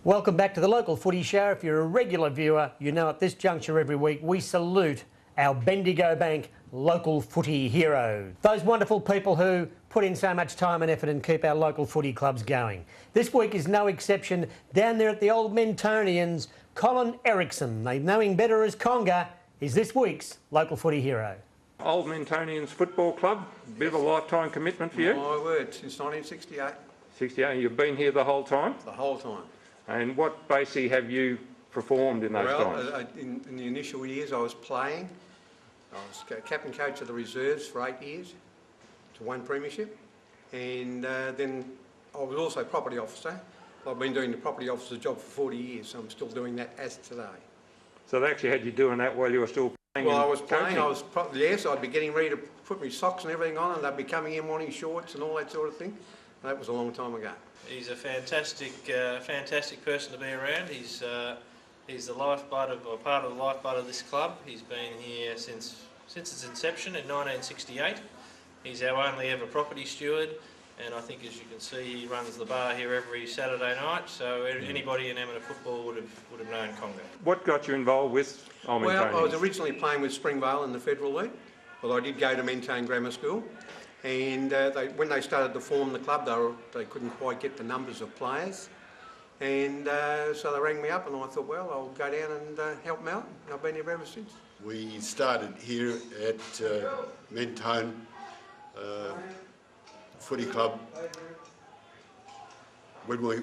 Welcome back to the Local Footy Show. If you're a regular viewer, you know at this juncture every week we salute our Bendigo Bank local footy heroes. Those wonderful people who put in so much time and effort and keep our local footy clubs going. This week is no exception. Down there at the Old Mentonians, Colin Eriksen, they know him better as Conga, is this week's local footy hero. Old Mentonians Football Club, bit of a lifetime commitment for you? My word, since 1968. 68, you've been here the whole time? The whole time. And what basically have you performed in those times? Well, in the initial years I was playing. I was captain coach of the reserves for 8 years to one premiership, and then I was also property officer. I've been doing the property officer job for 40 years, so I'm still doing that as today. So they actually had you doing that while you were still playing? Well, I was playing, yes, I'd be getting ready to put my socks and everything on, and they'd be coming in wanting shorts and all that sort of thing. That was a long time ago. He's a fantastic person to be around. He's the lifeblood of, or part of the lifeblood of this club. He's been here since its inception in 1968. He's our only ever property steward, and I think, as you can see, he runs the bar here every Saturday night. So anybody in amateur football would have known Conga. What got you involved with Old Mentonians? Well, I was originally playing with Springvale in the Federal League, but I did go to Mentone Grammar School. And when they started to form the club, they couldn't quite get the numbers of players. And so they rang me up and I thought, well, I'll go down and help them out. And I've been here ever since. We started here at Mentone Footy Club when we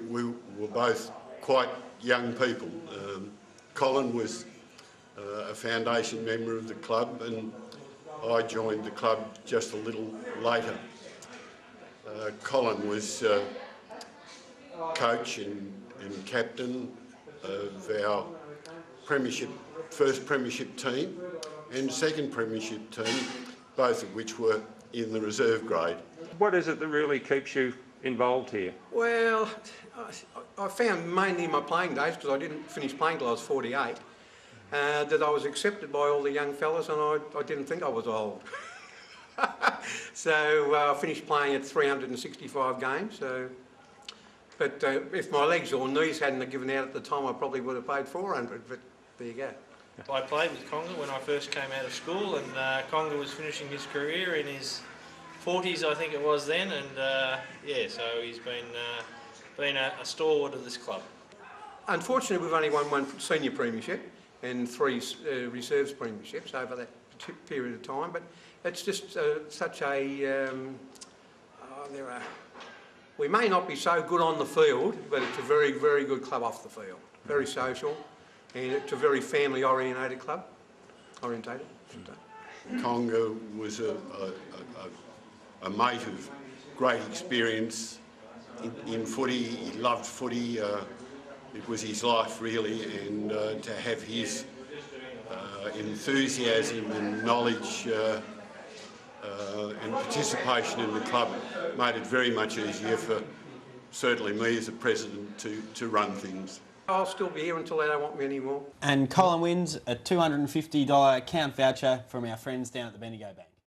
were both quite young people. Colin was a foundation member of the club, and I joined the club just a little later. Colin was coach and captain of our first premiership team and second premiership team, both of which were in the reserve grade. What is it that really keeps you involved here? Well, I found mainly in my playing days, because I didn't finish playing till I was 48, that I was accepted by all the young fellas, and I didn't think I was old. So I finished playing at 365 games. But if my legs or knees hadn't given out at the time, I probably would have played 400, but there you go. I played with Conga when I first came out of school, and Conga was finishing his career in his 40s, I think it was then, and yeah, so he's been a stalwart of this club. Unfortunately, we've only won one senior premiership and 3 reserves premierships over that period of time, but it's just such a... we may not be so good on the field, but it's a very, very good club off the field. Very social, and it's a very family-orientated club. Conga was a mate of great experience in footy. He loved footy. It was his life, really, and to have his enthusiasm and knowledge and participation in the club made it very much easier for certainly me as a president to run things. I'll still be here until they don't want me anymore. And Colin wins a $250 account voucher from our friends down at the Bendigo Bank.